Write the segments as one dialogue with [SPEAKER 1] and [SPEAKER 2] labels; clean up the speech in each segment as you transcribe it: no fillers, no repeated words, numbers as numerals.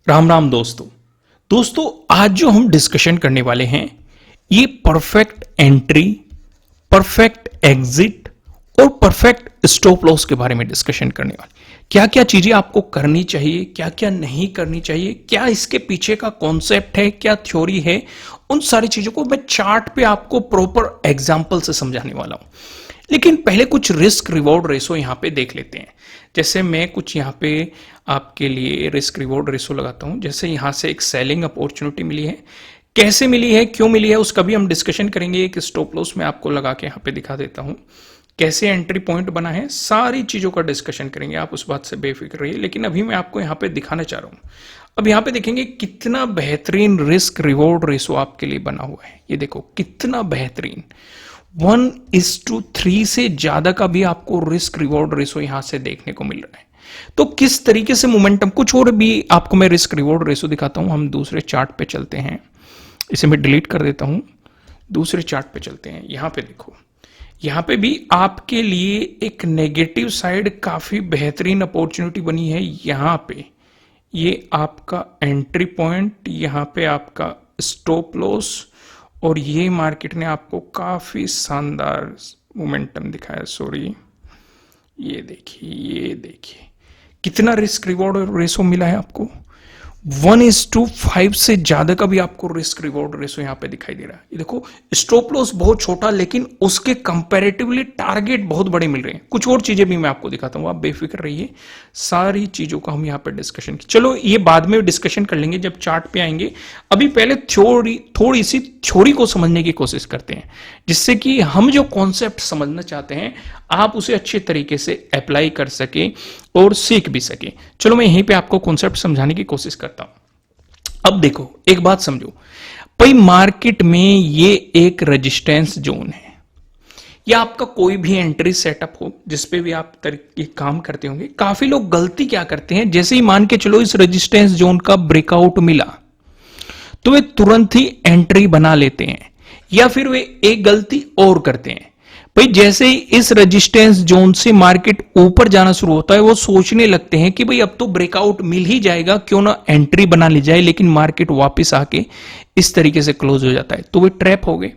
[SPEAKER 1] राम राम दोस्तों आज जो हम डिस्कशन करने वाले हैं ये परफेक्ट एंट्री, परफेक्ट एग्जिट और परफेक्ट स्टॉप लॉस के बारे में डिस्कशन करने वाले। क्या क्या चीजें आपको करनी चाहिए, क्या क्या नहीं करनी चाहिए, क्या इसके पीछे का कॉन्सेप्ट है, क्या थ्योरी है, उन सारी चीजों को मैं चार्ट पे आपको प्रॉपर एग्जाम्पल से समझाने वाला हूं। लेकिन पहले कुछ रिस्क रिवॉर्ड रेशो यहां पे देख लेते हैं। जैसे मैं कुछ यहां पे आपके लिए रिस्क रिवॉर्ड रेशो लगाता हूं। जैसे यहां से एक सेलिंग अपॉर्चुनिटी मिली है, कैसे मिली है, क्यों मिली है, उसका भी हम डिस्कशन करेंगे। एक स्टॉप लॉस मैं आपको लगा के यहां पे दिखा देता हूं, कैसे एंट्री पॉइंट बना है, सारी चीजों का डिस्कशन करेंगे। आप उस बात से बेफिक्र रहिए। लेकिन अभी मैं आपको यहां पे दिखाना चाह रहा हूं। अब यहां पे देखेंगे कितना बेहतरीन रिस्क रिवॉर्ड रेशो आपके लिए बना हुआ है। ये देखो कितना बेहतरीन, 1:3 से ज्यादा का भी आपको रिस्क रिवॉर्ड रेशो यहां से देखने को मिल रहा है। तो किस तरीके से मोमेंटम, कुछ और भी आपको मैं रिस्क रिवॉर्ड रेशो दिखाता हूं। हम दूसरे चार्ट पे चलते हैं, इसे मैं डिलीट कर देता हूं। दूसरे चार्ट पे चलते हैं। यहां पे देखो, यहां पे भी आपके लिए एक नेगेटिव साइड काफी बेहतरीन अपॉर्चुनिटी बनी है। यहां पे ये आपका एंट्री पॉइंट, यहां पे आपका स्टॉप लॉस, और ये मार्केट ने आपको काफी शानदार मोमेंटम दिखाया। सॉरी, ये देखिए कितना रिस्क रिवॉर्ड रेशो मिला है आपको। 1:5 से ज्यादा का भी आपको रिस्क रिवॉर्ड रेशो यहां पे दिखाई दे रहा है। ये देखो स्टॉप लॉस बहुत छोटा, लेकिन उसके कंपैरेटिवली टारगेट बहुत बड़े मिल रहे हैं। कुछ और चीजें भी मैं आपको दिखाता हूं, आप बेफिक्र रहिए। सारी चीजों का हम यहां पे डिस्कशन, चलो ये बाद में डिस्कशन कर लेंगे जब चार्ट पे आएंगे। अभी पहले थोड़ी सी थ्योरी को समझने की कोशिश करते हैं, जिससे कि हम जो कॉन्सेप्ट समझना चाहते हैं आप उसे अच्छे तरीके से अप्लाई कर सके और सीख भी सके। चलो मैं यहीं पे आपको कॉन्सेप्ट समझाने की कोशिश करता हूं। अब देखो एक बात समझो भाई, मार्केट में ये एक रेजिस्टेंस जोन है, या आपका कोई भी एंट्री सेटअप हो जिस पे भी आप तरीके काम करते होंगे। काफी लोग गलती क्या करते हैं, जैसे ही मान के चलो इस रेजिस्टेंस जोन का ब्रेकआउट मिला तो वे तुरंत ही एंट्री बना लेते हैं, या फिर वे एक गलती और करते हैं भाई, जैसे ही इस रेजिस्टेंस जोन से मार्केट ऊपर जाना शुरू होता है वो सोचने लगते हैं कि भाई अब तो ब्रेकआउट मिल ही जाएगा, क्यों ना एंट्री बना ली जाए। लेकिन मार्केट वापस आके इस तरीके से क्लोज हो जाता है, तो वे ट्रैप हो गए।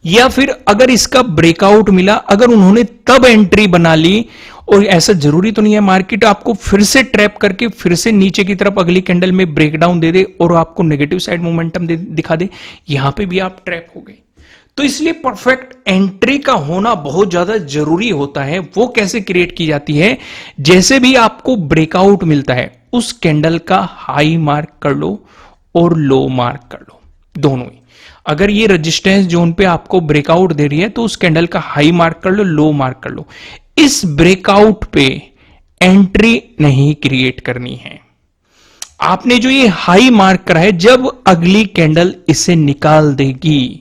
[SPEAKER 1] या फिर अगर इसका ब्रेकआउट मिला, अगर उन्होंने तब एंट्री बना ली, और ऐसा जरूरी तो नहीं है मार्केट आपको फिर से ट्रैप करके फिर से नीचे की तरफ अगली कैंडल में ब्रेकडाउन दे दे और आपको नेगेटिव साइड मोमेंटम दिखा दे, यहां पे भी आप ट्रैप हो गए। तो इसलिए परफेक्ट एंट्री का होना बहुत ज्यादा जरूरी होता है। वो कैसे क्रिएट की जाती है, जैसे भी आपको ब्रेकआउट मिलता है उस कैंडल का हाई मार्क कर लो और लो मार्क कर लो, दोनों ही। अगर ये रेजिस्टेंस जोन पे आपको ब्रेकआउट दे रही है तो उस कैंडल का हाई मार्क कर लो, लो मार्क कर लो। इस ब्रेकआउट पे एंट्री नहीं क्रिएट करनी है। आपने जो ये हाई मार्क करा है, जब अगली कैंडल इसे निकाल देगी,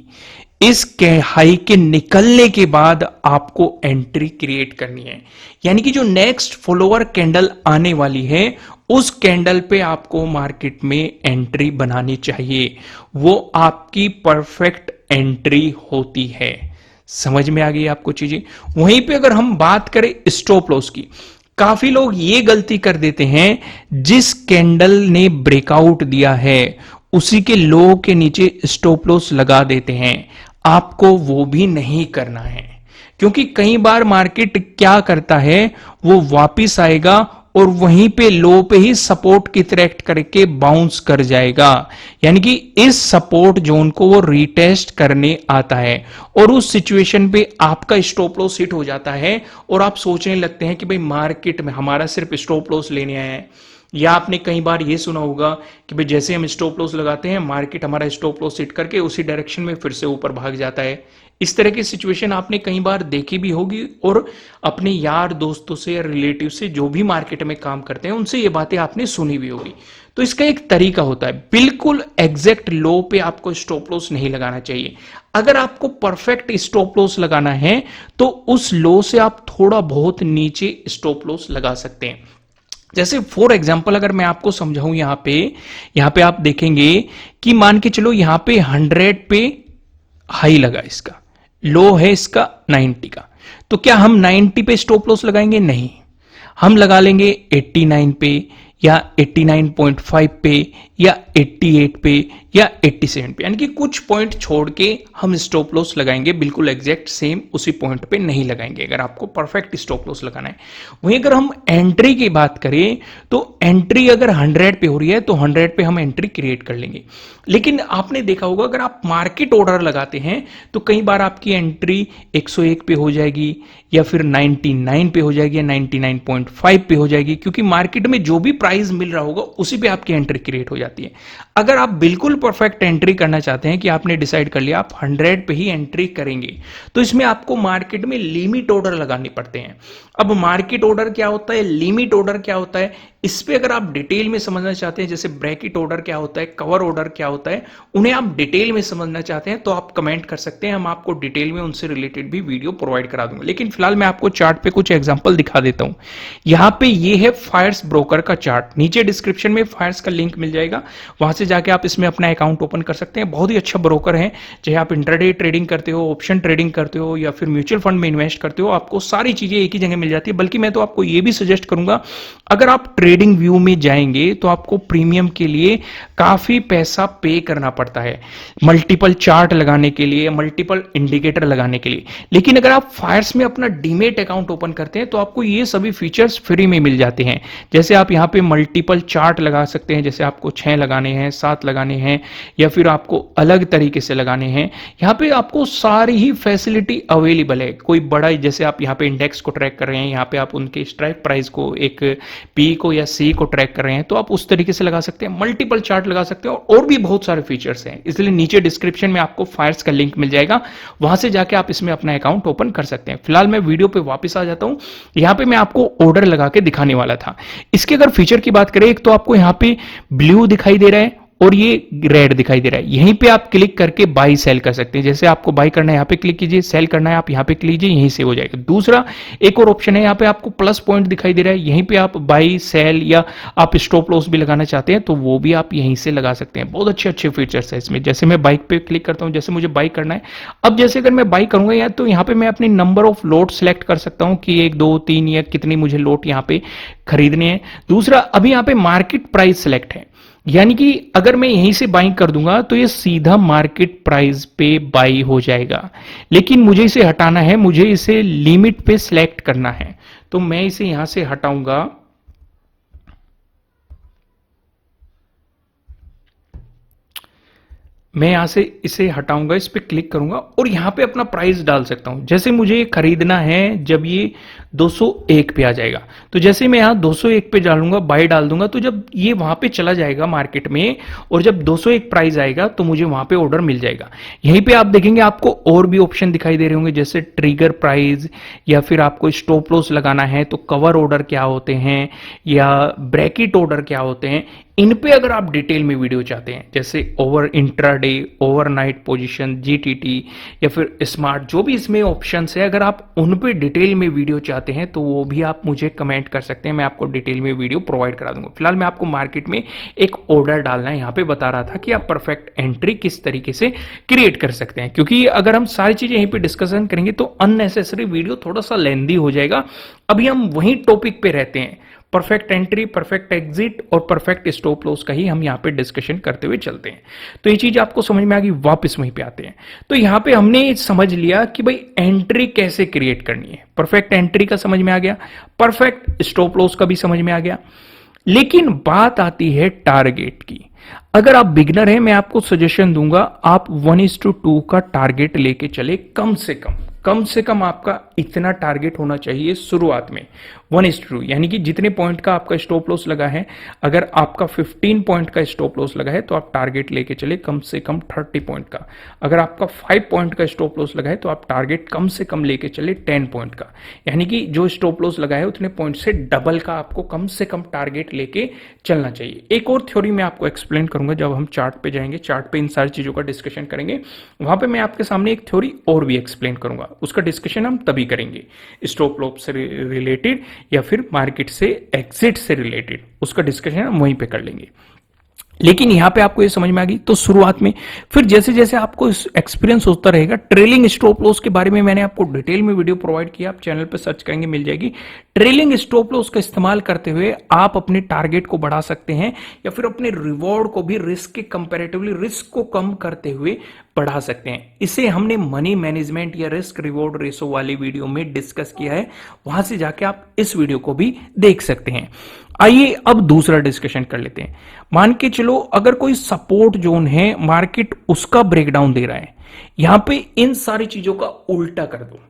[SPEAKER 1] इस हाई के निकलने के बाद आपको एंट्री क्रिएट करनी है। यानी कि जो नेक्स्ट फॉलोअर कैंडल आने वाली है उस कैंडल पे आपको मार्केट में एंट्री बनानी चाहिए। वो आपकी परफेक्ट एंट्री होती है। समझ में आ गई आपको चीजें। वहीं पे अगर हम बात करें स्टॉप लॉस की, काफी लोग ये गलती कर देते हैं, जिस कैंडल ने ब्रेकआउट दिया है उसी के लो के नीचे स्टॉप लॉस लगा देते हैं। आपको वो भी नहीं करना है, क्योंकि कई बार मार्केट क्या करता है, वो वापिस आएगा और वहीं पे लो पे ही सपोर्ट की तरह एक्ट करके बाउंस कर जाएगा। यानी कि इस सपोर्ट जोन को वो रीटेस्ट करने आता है और उस सिचुएशन पे आपका स्टॉप लॉस हिट हो जाता है और आप सोचने लगते हैं कि भाई मार्केट में हमारा सिर्फ स्टॉप लॉस लेने आया है। या आपने कई बार ये सुना होगा कि भाई जैसे हम स्टॉप लॉस लगाते हैं मार्केट हमारा स्टॉप लॉस हिट करके उसी डायरेक्शन में फिर से ऊपर भाग जाता है। इस तरह की सिचुएशन आपने कई बार देखी भी होगी, और अपने यार दोस्तों से या रिलेटिव से जो भी मार्केट में काम करते हैं उनसे ये बातें आपने सुनी भी होगी। तो इसका एक तरीका होता है, बिल्कुल एग्जैक्ट लो पे आपको स्टॉप लॉस नहीं लगाना चाहिए। अगर आपको परफेक्ट स्टॉप लॉस लगाना है तो उस लो से आप थोड़ा बहुत नीचे स्टॉप लॉस लगा सकते हैं। जैसे फॉर एग्जाम्पल अगर मैं आपको समझाऊं, यहां पे आप देखेंगे कि मान के चलो यहां पे 100 पे हाई लगा, इसका लो है इसका 90 का, तो क्या हम 90 पे स्टॉप लॉस लगाएंगे? नहीं, हम लगा लेंगे 89 पे या 89.5 पे या 88 पे या 87 पे, यानी कि कुछ पॉइंट छोड़ के हम स्टॉप लॉस लगाएंगे, बिल्कुल एग्जैक्ट सेम उसी पॉइंट पे नहीं लगाएंगे अगर आपको परफेक्ट स्टॉप लॉस लगाना है। वहीं अगर हम एंट्री की बात करें तो एंट्री अगर 100 पे हो रही है तो 100 पे हम एंट्री क्रिएट कर लेंगे। लेकिन आपने देखा होगा अगर आप मार्केट ऑर्डर लगाते हैं तो कई बार आपकी एंट्री 101 पे हो जाएगी या फिर 99 पे हो जाएगी या 99.5 पे हो जाएगी, क्योंकि मार्केट में जो भी प्राइस मिल रहा होगा उसी पे आपकी एंट्री क्रिएट हो जाती है। अगर आप बिल्कुल परफेक्ट एंट्री करना चाहते हैं कि आपने डिसाइड कर लिया आप 100 पे ही एंट्री करेंगे, तो इसमें आपको मार्केट में लिमिट ऑर्डर लगाने पड़ते हैं। अब मार्केट ऑर्डर क्या होता है, लिमिट ऑर्डर क्या होता है, इस पे अगर आप डिटेल में समझना चाहते हैं, जैसे ब्रैकेट ऑर्डर क्या होता है, कवर ऑर्डर क्या होता है, उन्हें आप डिटेल में समझना चाहते हैं तो आप कमेंट कर सकते हैं, हम आपको डिटेल में उनसे रिलेटेड भी वीडियो प्रोवाइड करा दूंगा। लेकिन फिलहाल मैं आपको चार्ट पे कुछ एग्जांपल दिखा देता हूं। यहां पे ये है फायर्स ब्रोकर का चार्ट, नीचे डिस्क्रिप्शन में फायर्स का लिंक मिल जाएगा, वहां से जाके आप इसमें अपना अकाउंट ओपन कर सकते हैं। बहुत ही अच्छा ब्रोकर है, चाहे आप इंट्राडे ट्रेडिंग करते हो, ऑप्शन ट्रेडिंग करते हो या फिर म्यूचुअल फंड में इन्वेस्ट करते हो, आपको सारी चीजें एक ही जगह मिल जाती है। बल्कि मैं तो आपको ये भी सजेस्ट करूंगा, अगर आप ट्रेडिंग व्यू में जाएंगे तो आपको प्रीमियम के लिए काफी पैसा पे करना पड़ता है, मल्टीपल चार्ट लगाने के लिए, मल्टीपल इंडिकेटर लगाने के लिए। लेकिन अगर आप फायर्स में अपना डीमेट अकाउंट ओपन करते हैं तो आपको ये सभी फीचर्स फ्री में मिल जाते हैं। जैसे आप यहां पे मल्टीपल चार्ट लगा सकते हैं, जैसे आपको 6 लगाने हैं, 7 लगाने हैं या फिर आपको अलग तरीके से लगाने हैं, यहां पे आपको सारी ही फैसिलिटी अवेलेबल है। कोई बड़ा, जैसे आप यहां पे इंडेक्स को ट्रैक कर रहे हैं, यहां पे आप उनके स्ट्राइक प्राइस को, एक पी को या सी को ट्रैक कर रहे हैं, तो आप उस तरीके से लगा सकते हैं, मल्टीपल चार्ट लगा सकते हैं और भी बहुत सारे फीचर्स हैं। इसलिए नीचे डिस्क्रिप्शन में आपको फायर्स का लिंक मिल जाएगा, वहां से जाके आप इसमें अपना अकाउंट ओपन कर सकते हैं। फिलहाल मैं वीडियो पे वापस आ जाता हूं। यहां पे मैं आपको ऑर्डर लगा के दिखाने वाला था। इसके अगर फीचर की बात करें, एक तो आपको यहां पे ब्लू दिखाई दे रहा है और ये रेड दिखाई दे रहा है, यहीं पे आप क्लिक करके बाई सेल कर सकते हैं। जैसे आपको बाई करना है यहां पे क्लिक कीजिए, सेल करना है आप यहां पे क्लिक कीजिए, यहीं से हो जाएगा। दूसरा एक और ऑप्शन है, यहां पे आपको प्लस पॉइंट दिखाई दे रहा है, यहीं पे आप बाई सेल या आप स्टॉप लॉस भी लगाना चाहते हैं तो वो भी आप यहीं से लगा सकते हैं। बहुत अच्छे अच्छे फीचर्स है इसमें। जैसे मैं बाइक पे क्लिक करता हूं, जैसे मुझे बाई करना है, अब जैसे अगर मैं बाई करूंगा या तो यहां पे मैं अपनी नंबर ऑफ लोट सेलेक्ट कर सकता हूं कि 1 2 3 या कितनी मुझे लोट यहां पे खरीदने हैं। दूसरा, अभी यहां पे मार्केट प्राइस सेलेक्ट है, यानी कि अगर मैं यहीं से बाइंग कर दूंगा तो ये सीधा मार्केट प्राइस पे बाई हो जाएगा। लेकिन मुझे इसे हटाना है, मुझे इसे लिमिट पे सिलेक्ट करना है, तो मैं इसे यहां से हटाऊंगा। मैं यहां से इसे हटाऊंगा, इस पे क्लिक करूंगा और यहां पे अपना प्राइस डाल सकता हूं। जैसे मुझे ये खरीदना है जब ये 201 पे आ जाएगा, तो जैसे मैं यहां 201 पे डालूंगा, बाय डाल दूंगा, तो जब ये वहां पे चला जाएगा मार्केट में और जब 201 प्राइस आएगा तो मुझे वहां पे ऑर्डर मिल जाएगा। यहीं पे आप देखेंगे आपको और भी ऑप्शन दिखाई दे रहे होंगे, जैसे ट्रिगर प्राइस या फिर आपको स्टॉप लॉस लगाना है तो कवर ऑर्डर क्या होते हैं या ब्रैकेट ऑर्डर क्या होते हैं। इन पे अगर आप डिटेल में वीडियो चाहते हैं, जैसे over intraday, overnight position, GTT या फिर स्मार्ट, जो भी इसमें ऑप्शंस है, अगर आप उन पे डिटेल में वीडियो चाहते हैं तो वो भी आप मुझे कमेंट कर सकते हैं, मैं आपको डिटेल में वीडियो प्रोवाइड करा दूंगा। फिलहाल मैं आपको मार्केट में एक ऑर्डर डालना है यहां पे बता रहा था कि आप परफेक्ट एंट्री किस तरीके से क्रिएट कर सकते हैं, क्योंकि अगर हम सारी चीजें यहीं पे डिस्कशन करेंगे तो अननेसेसरी वीडियो थोड़ा सा लेंदी हो जाएगा। अभी हम वही टॉपिक पे रहते हैं, परफेक्ट एंट्री, परफेक्ट एग्जिट और परफेक्ट स्टॉप लॉस का ही हम यहां पे डिस्कशन करते हुए चलते हैं। तो ये चीज आपको समझ में आ गई, वापस वहीं पे आते हैं। तो यहां पे हमने समझ लिया कि भाई एंट्री कैसे क्रिएट करनी है, परफेक्ट एंट्री का समझ में आ गया, परफेक्ट स्टॉप लॉस का भी समझ में आ गया। लेकिन बात आती है टारगेट की। अगर आप बिगनर हैं, मैं आपको सजेशन दूंगा आप 1:2 का टारगेट लेके चले, कम से कम आपका इतना टारगेट होना चाहिए शुरुआत में 1:2, यानी कि जितने पॉइंट का आपका स्टॉप लॉस लगा है, अगर आपका 15 पॉइंट का स्टॉप लॉस लगा है तो आप टारगेट लेके चले कम से कम 30 पॉइंट का। अगर आपका 5 पॉइंट का स्टॉप लॉस लगा है तो आप टारगेट कम से कम लेके चले 10 पॉइंट का, यानी कि जो स्टॉप लॉस लगा है उतने पॉइंट से डबल का आपको कम से कम टारगेट लेके चलना चाहिए। एक और थ्योरी मैं आपको एक्सप्लेन करूंगा जब हम चार्ट पे जाएंगे, चार्ट पे इन सारी चीजों का डिस्कशन करेंगे, वहां पे मैं आपके सामने एक थ्योरी और भी एक्सप्लेन करूंगा, उसका डिस्कशन हम तभी करेंगे, स्टॉप लॉस से रिलेटेड या फिर मार्केट से एग्जिट से रिलेटेड, उसका डिस्कशन हम वहीं पे कर लेंगे। लेकिन यहां पे आपको ये समझ में आ गई। तो शुरुआत में फिर जैसे जैसे आपको एक्सपीरियंस होता रहेगा, ट्रेलिंग स्टॉप लॉस के बारे में मैंने आपको डिटेल में वीडियो प्रोवाइड किया, आप चैनल पे सर्च करेंगे मिल जाएगी। ट्रेलिंग स्टॉप लॉस का इस्तेमाल करते हुए आप अपने टारगेट को बढ़ा सकते हैं या फिर अपने रिवॉर्ड को भी रिस्क के कंपैरेटिवली रिस्क को कम करते हुए बढ़ा सकते हैं। इसे हमने मनी मैनेजमेंट या रिस्क रिवॉर्ड रेशो वाली वीडियो में डिस्कस किया है, वहां से जाके आप इस वीडियो को भी देख सकते हैं। आइए अब दूसरा डिस्कशन कर लेते हैं। मान के चलो अगर कोई सपोर्ट जोन है, मार्केट उसका ब्रेकडाउन दे रहा है, यहां पे इन सारी चीजों का उल्टा कर दो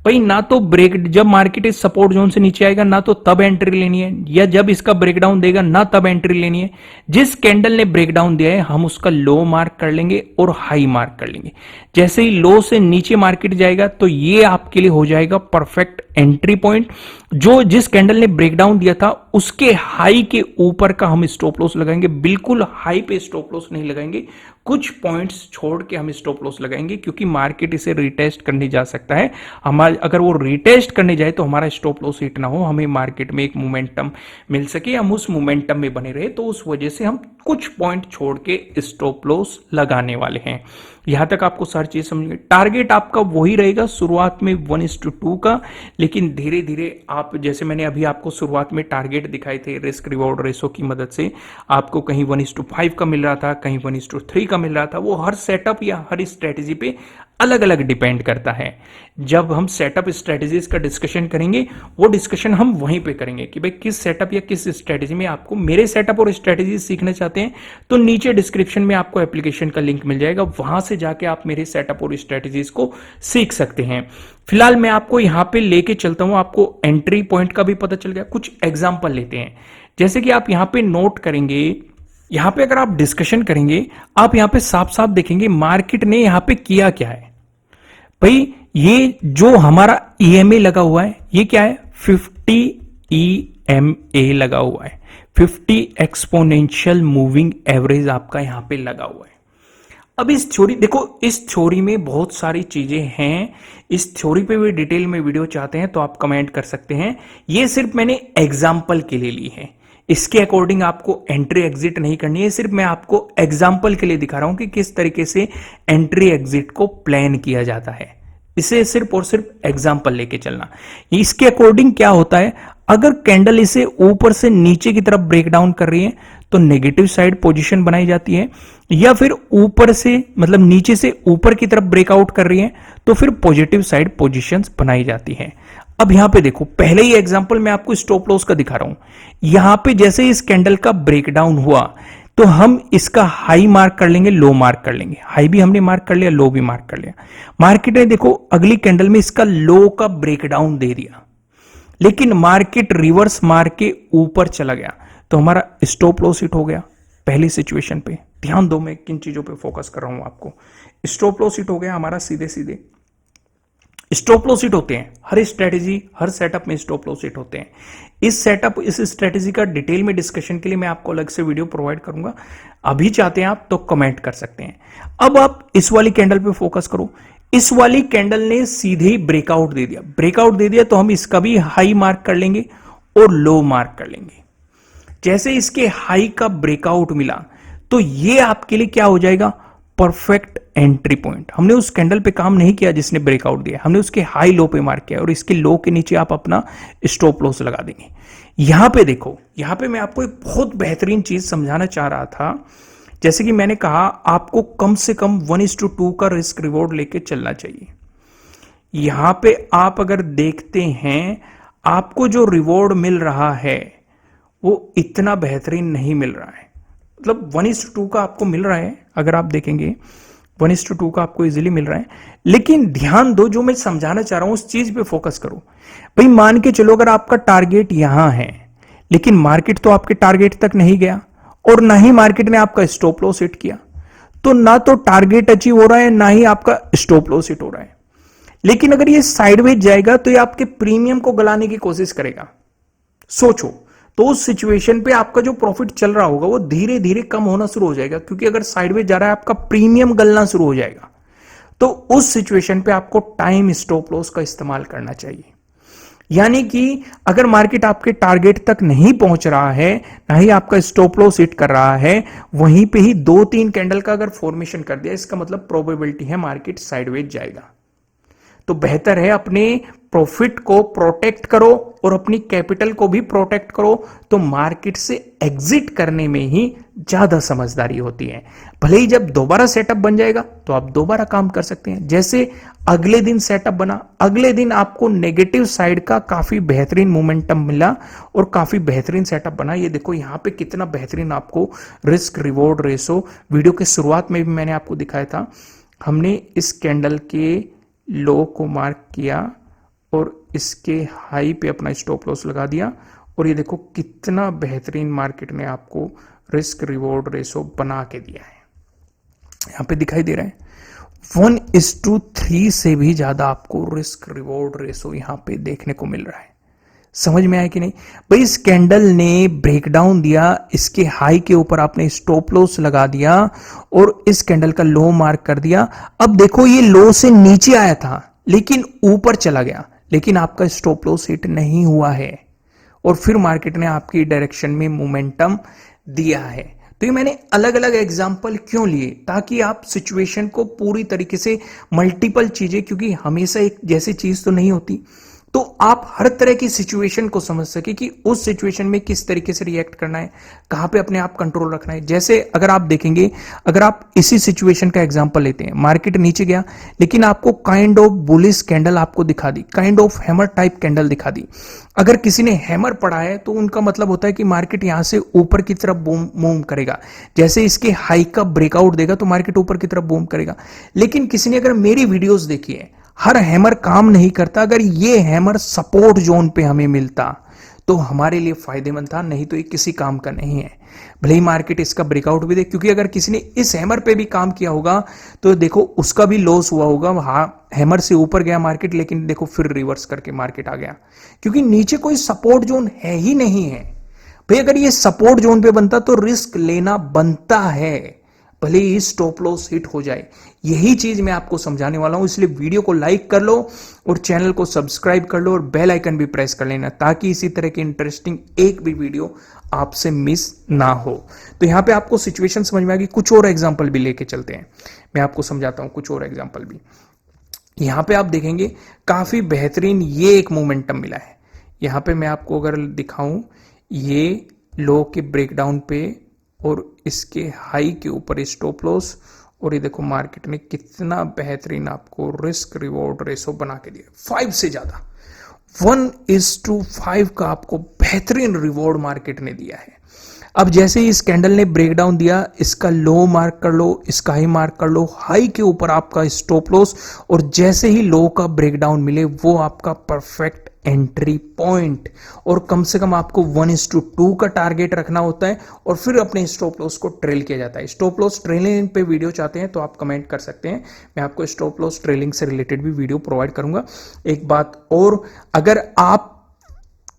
[SPEAKER 1] भाई। ना तो ब्रेक, जब मार्केट इस सपोर्ट जोन से नीचे आएगा ना तो तब एंट्री लेनी है, या जब इसका ब्रेकडाउन देगा ना तब एंट्री लेनी है। जिस कैंडल ने ब्रेकडाउन दिया है हम उसका लो मार्क कर लेंगे और हाई मार्क कर लेंगे। जैसे ही लो से नीचे मार्केट जाएगा तो ये आपके लिए हो जाएगा परफेक्ट एंट्री पॉइंट। जो जिस कैंडल ने ब्रेकडाउन दिया था उसके हाई के ऊपर का हम स्टॉप लॉस लगाएंगे, बिल्कुल हाई पे स्टॉप लॉस नहीं लगाएंगे, कुछ पॉइंट्स छोड़ के हम स्टॉप लॉस लगाएंगे, क्योंकि मार्केट इसे रिटेस्ट करने जा सकता है। हमारे अगर वो रिटेस्ट करने जाए तो हमारा स्टॉप लॉस हिट ना हो, हमें मार्केट में एक मोमेंटम मिल सके, हम उस मोमेंटम में बने रहे, तो उस वजह से हम कुछ पॉइंट छोड़ के स्टॉप लॉस लगाने वाले हैं। यहां तक आपको सारी चीज समझ। टारगेट आपका वही रहेगा शुरुआत में 1:2 का, लेकिन धीरे धीरे आप, जैसे मैंने अभी आपको शुरुआत में टारगेट दिखाए थे रिस्क रिवॉर्ड रेशो की मदद से, आपको कहीं 1:5 का मिल रहा था, कहीं 1:3 का मिल रहा था। वो हर सेटअप या हर स्ट्रेटेजी पे अलग अलग डिपेंड करता है। जब हम सेटअप स्ट्रेटेजीज का डिस्कशन करेंगे वो डिस्कशन हम वहीं पे करेंगे कि भाई किस सेटअप या किस स्ट्रेटेजी में आपको मेरे सेटअप और स्ट्रेटेजी सीखना चाहते हैं तो नीचे डिस्क्रिप्शन में आपको एप्लीकेशन का लिंक मिल जाएगा, वहां से जाके आप मेरे सेटअप और स्ट्रेटेजीज को सीख सकते हैं। फिलहाल मैं आपको यहां पे लेके चलता हूं, आपको एंट्री पॉइंट का भी पता चल गया। कुछ एग्जाम्पल लेते हैं, जैसे कि आप यहां पे नोट करेंगे, यहां पे अगर आप डिस्कशन करेंगे आप यहां पे साफ साफ देखेंगे मार्केट ने यहां पे किया क्या है। भाई ये जो हमारा EMA लगा हुआ है ये क्या है, 50 EMA लगा हुआ है, 50 एक्सपोनेंशियल मूविंग एवरेज आपका यहां पे लगा हुआ है। अब इस थ्योरी देखो, इस थ्योरी में बहुत सारी चीजें हैं, इस थ्योरी पे भी डिटेल में वीडियो चाहते हैं तो आप कमेंट कर सकते हैं। ये सिर्फ मैंने एग्जाम्पल के लिए ली है, इसके अकॉर्डिंग आपको एंट्री एग्जिट नहीं करनी है, सिर्फ मैं आपको एग्जाम्पल के लिए दिखा रहा हूं कि किस तरीके से एंट्री एग्जिट को प्लान किया जाता है। इसे सिर्फ और सिर्फ एग्जाम्पल लेके चलना। इसके अकॉर्डिंग क्या होता है, अगर कैंडल इसे ऊपर से नीचे की तरफ ब्रेक डाउन कर रही है तो नेगेटिव साइड पोजीशन बनाई जाती है, या फिर ऊपर से मतलब नीचे से ऊपर की तरफ ब्रेकआउट कर रही है तो फिर पॉजिटिव साइड पोजीशंस बनाई जाती है। अब यहां पे देखो, पहले ही एग्जांपल मैं आपको स्टॉप लॉस का दिखा रहा हूं। यहां पे जैसे इस कैंडल का ब्रेकडाउन हुआ तो हम इसका हाई मार्क कर लेंगे, लो मार्क कर लेंगे। हाई भी हमने मार्क कर लिया, लो भी मार्क कर लिया। मार्केट ने देखो अगली कैंडल में इसका लो का ब्रेकडाउन दे दिया, लेकिन मार्केट रिवर्स मार के ऊपर चला गया तो हमारा स्टॉप लॉस हिट हो गया। पहली सिचुएशन पे ध्यान दो, मैं किन चीजों पे फोकस कर रहा हूं आपको। स्टॉप लॉस हिट हो गया हमारा, सीधे सीधे स्टॉप लॉस हिट होते हैं, हर स्ट्रेटेजी हर सेटअप में स्टॉप लॉस हिट होते हैं। इस सेटअप इस स्ट्रेटेजी का डिटेल में डिस्कशन के लिए मैं आपको अलग से वीडियो प्रोवाइड करूंगा, अभी चाहते हैं आप तो कमेंट कर सकते हैं। अब आप इस वाली कैंडल पे फोकस करो। इस वाली कैंडल ने सीधे ही ब्रेकआउट दे दिया, ब्रेकआउट दे दिया तो हम इसका भी हाई मार्क कर लेंगे और लो मार्क कर लेंगे। जैसे इसके हाई का ब्रेकआउट मिला तो ये आपके लिए क्या हो जाएगा, परफेक्ट एंट्री पॉइंट। हमने उस कैंडल पे काम नहीं किया जिसने ब्रेकआउट दिया, हमने उसके हाई लो पे मार्क किया और इसके लो के नीचे आप अपना स्टॉप लॉस लगा देंगे। यहां पे देखो, यहां पे मैं आपको एक बहुत बेहतरीन चीज समझाना चाह रहा था। जैसे कि मैंने कहा आपको कम से कम 1:2 का रिस्क रिवॉर्ड लेके चलना चाहिए। यहां पे आप अगर देखते हैं आपको जो रिवॉर्ड मिल रहा है वो इतना बेहतरीन नहीं मिल रहा है, मतलब 1:2 का आपको मिल रहा है। अगर आप देखेंगे 1:2 का आपको इजीली मिल रहा है, लेकिन ध्यान दो जो मैं समझाना चाह रहा हूं उस चीज पे फोकस करो। भाई मान के चलो अगर आपका टारगेट यहां है लेकिन मार्केट तो आपके टारगेट तक नहीं गया और ना ही मार्केट ने आपका स्टॉप लॉस हिट किया, तो ना तो टारगेट अचीव हो रहा है ना ही आपका स्टॉप लॉस हिट हो रहा है। लेकिन अगर ये साइडवेज जाएगा तो ये आपके प्रीमियम को गलाने की कोशिश करेगा। सोचो, तो उस सिचुएशन पे आपका जो प्रॉफिट चल रहा होगा वो धीरे धीरे कम होना शुरू हो जाएगा, क्योंकि अगर साइडवेज जा रहा है आपका प्रीमियम गलना शुरू हो जाएगा। तो उस सिचुएशन पे आपको टाइम स्टॉप लॉस का इस्तेमाल करना चाहिए। यानी कि अगर मार्केट आपके टारगेट तक नहीं पहुंच रहा है, ना ही आपका स्टॉप लॉस हिट कर रहा है, वहीं पे ही 2-3 कैंडल का अगर फॉर्मेशन कर दिया, इसका मतलब प्रोबेबिलिटी है मार्केट साइडवेज जाएगा। तो बेहतर है अपने प्रॉफिट को प्रोटेक्ट करो और अपनी कैपिटल को भी प्रोटेक्ट करो, तो मार्केट से एग्जिट करने में ही ज्यादा समझदारी होती है। भले ही जब दोबारा सेटअप बन जाएगा तो आप दोबारा काम कर सकते हैं। जैसे अगले दिन सेटअप बना, अगले दिन आपको नेगेटिव साइड का काफी बेहतरीन मोमेंटम मिला और काफी बेहतरीन सेटअप बना। ये देखो यहां पे कितना बेहतरीन आपको रिस्क रिवॉर्ड रेशो, वीडियो के शुरुआत में भी मैंने आपको दिखाया था। हमने इस कैंडल के लो को मार्क किया और इसके हाई पे अपना स्टॉप लॉस लगा दिया, और ये देखो कितना बेहतरीन मार्केट ने आपको रिस्क रिवॉर्ड रेशो बना के दिया है। यहां पे दिखाई दे रहा है 1:3 से भी ज्यादा आपको रिस्क रिवॉर्ड रेशो यहां पे देखने को मिल रहा है। समझ में आया कि नहीं भाई? इस कैंडल ने ब्रेकडाउन दिया, इसके हाई के ऊपर आपने स्टॉप लॉस लगा दिया और इस कैंडल का लो मार्क कर दिया। अब देखो ये लो से नीचे आया था लेकिन ऊपर चला गया, लेकिन आपका स्टॉप लॉस हिट नहीं हुआ है और फिर मार्केट ने आपकी डायरेक्शन में मोमेंटम दिया है। तो ये मैंने अलग अलग एग्जांपल क्यों लिए, ताकि आप सिचुएशन को पूरी तरीके से मल्टीपल चीजें, क्योंकि हमेशा एक जैसी चीज तो नहीं होती, तो आप हर तरह की सिचुएशन को समझ सके कि उस सिचुएशन में किस तरीके से रिएक्ट करना है, कहां पे अपने आप कंट्रोल रखना है। जैसे अगर आप देखेंगे, अगर आप इसी सिचुएशन का एग्जांपल लेते हैं, मार्केट नीचे गया लेकिन आपको काइंड ऑफ बुलिश कैंडल आपको दिखा दी, kind of hammer type candle दिखा दी। अगर किसी ने हैमर पढ़ा है तो उनका मतलब होता है कि मार्केट यहां से ऊपर की तरफ मूव करेगा। जैसे इसके हाई का ब्रेकआउट देगा तो मार्केट ऊपर की तरफ मूव करेगा। लेकिन किसी ने अगर मेरी वीडियोस देखी है, हर हैमर काम नहीं करता। अगर ये हैमर सपोर्ट जोन पे हमें मिलता तो हमारे लिए फायदेमंद था, नहीं तो ये किसी काम का नहीं है। भले ही मार्केट इसका ब्रेकआउट भी दे, क्योंकि अगर किसी ने इस हैमर पे भी काम किया होगा तो देखो उसका भी लॉस हुआ होगा। हैमर से ऊपर गया मार्केट, लेकिन देखो फिर रिवर्स करके मार्केट आ गया, क्योंकि नीचे कोई सपोर्ट जोन है ही नहीं है। भाई अगर ये सपोर्ट जोन पे बनता तो रिस्क लेना बनता है, भले ही स्टॉप लॉस हिट हो जाए। यही चीज मैं आपको समझाने वाला हूं, इसलिए वीडियो को लाइक कर लो और चैनल को सब्सक्राइब कर लो और बेल आइकन भी प्रेस कर लेना, ताकि इसी तरह की इंटरेस्टिंग एक भी वीडियो आपसे मिस ना हो। तो यहां पे आपको सिचुएशन समझ में आ गई। कुछ और एग्जांपल भी लेके चलते हैं, मैं आपको समझाता हूं कुछ और एग्जांपल भी। यहां पे आप देखेंगे काफी बेहतरीन ये एक मोमेंटम मिला है। यहां पे मैं आपको अगर दिखाऊं, ये लो के ब्रेकडाउन पे और इसके हाई के ऊपर स्टॉप लॉस, और ये देखो मार्केट ने कितना बेहतरीन आपको रिस्क रिवॉर्ड रेशो बना के दिया, 5 से ज्यादा, 1:5 का आपको बेहतरीन रिवॉर्ड मार्केट ने दिया है। अब जैसे ही इस कैंडल ने ब्रेकडाउन दिया, इसका लो मार्क कर लो, इसका हाई मार्क कर लो, हाई के ऊपर आपका स्टॉप लॉस, और जैसे ही लो का ब्रेकडाउन मिले वो आपका परफेक्ट एंट्री पॉइंट। और कम से कम आपको 1:2 का टारगेट रखना होता है और फिर अपने स्टॉप लॉस को ट्रेल किया जाता है। स्टॉप लॉस ट्रेलिंग पे वीडियो चाहते हैं तो आप कमेंट कर सकते हैं, मैं आपको स्टॉप लॉस ट्रेलिंग से रिलेटेड भी वीडियो प्रोवाइड करूंगा। एक बात और, अगर आप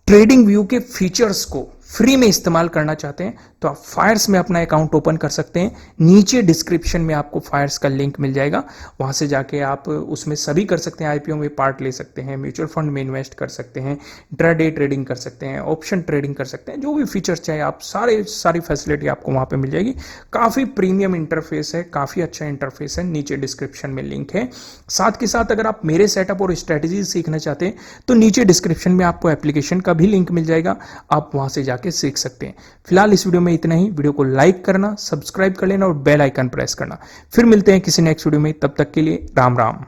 [SPEAKER 1] ट्रेडिंग व्यू के फीचर्स को फ्री में इस्तेमाल करना चाहते हैं तो आप फायर्स में अपना अकाउंट ओपन कर सकते हैं। नीचे डिस्क्रिप्शन में आपको फायर्स का लिंक मिल जाएगा, वहां से जाके आप उसमें सभी कर सकते हैं। आईपीओ में पार्ट ले सकते हैं, म्यूचुअल फंड में इन्वेस्ट कर सकते हैं, इंट्राडे ट्रेडिंग कर सकते हैं, ऑप्शन ट्रेडिंग कर सकते हैं, जो भी फीचर्स चाहिए आप सारी फैसिलिटी आपको वहां पर मिल जाएगी। काफी प्रीमियम इंटरफेस है, काफी अच्छा इंटरफेस है, नीचे डिस्क्रिप्शन में लिंक है। साथ के साथ अगर आप मेरे सेटअप और स्ट्रेटेजी सीखना चाहते हैं तो नीचे डिस्क्रिप्शन में आपको एप्लीकेशन का भी लिंक मिल जाएगा, आप वहां से जाके सीख सकते हैं। फिलहाल इस वीडियो में इतना ही। वीडियो को लाइक करना, सब्सक्राइब कर लेना और बेल आइकन प्रेस करना। फिर मिलते हैं किसी नेक्स्ट वीडियो में, तब तक के लिए राम राम।